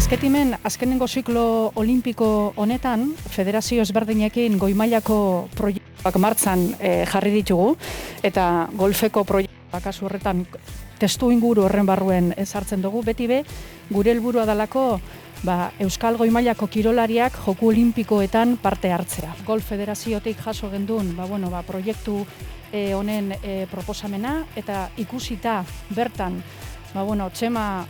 Bazketimen, azkenengo ziklo olimpiko honetan, federazio ezberdinekin goi-mailako proiektuak martzan jarri ditugu, eta golfeko proiektuak kasu horretan testu inguru horren barruen ezartzen dugu, beti be, gure helburua dalako Euskal goi-mailako kirolariak joku olimpikoetan parte hartzea. Golf federaziotik jaso gendun proiektu honen proposamena, eta ikusita bertan Txema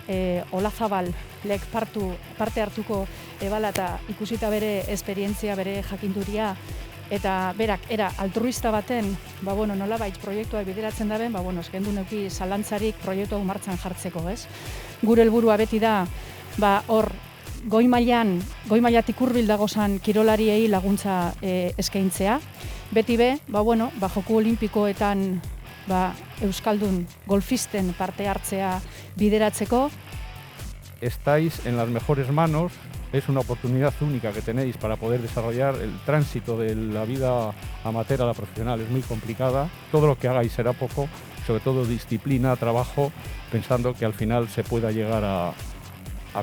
Olazabal lek parte hartuko ebala eta ikusita bere esperientzia, bere jakinduria, eta berak era altruista baten, nolabait proiektua bideratzen daben, eskendu neuki zalantzarik proiektu hau martzan jartzeko, ez? Gure helburua beti da, hor, goi-mailatik hurbil dagozan kirolariei laguntza eskaintzea. Beti be, joku olimpikoetan euskaldun golfisten parte hartzea bideratzeko. Estáis en las mejores manos, es una oportunidad única que tenéis para poder desarrollar el tránsito de la vida amateur a la profesional, es muy complicada, todo lo que hagáis será poco, sobre todo disciplina, trabajo, pensando que al final se pueda llegar a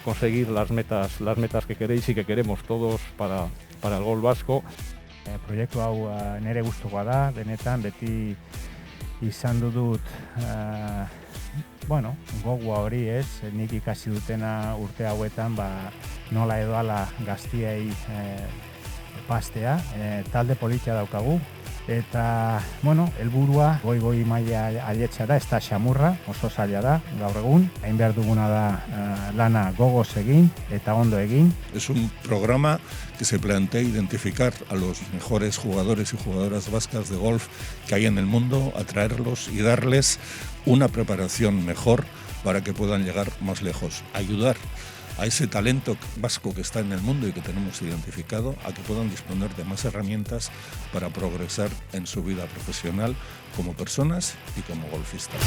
conseguir las metas que queréis y que queremos todos para el golf vasco. Proiektu hau nire gustukoa da, benetan beti izan dut gogoa hori, ez, nik ikasi dutena urte hauetan nola edo ala gaztiei pastea, talde politia daukagu, eta helburua goi maila ailetzea da, ez da xamurra, oso zaila da, gaur egun, hain behar duguna da lana gogoz egin eta ondo egin. Es un programa que se plantea identificar a los mejores jugadores y jugadoras vascas de golf que hay en el mundo, atraerlos y darles una preparación mejor para que puedan llegar más lejos, ayudar a ese talento vasco que está en el mundo y que tenemos identificado, a que puedan disponer de más herramientas para progresar en su vida profesional como personas y como golfistas.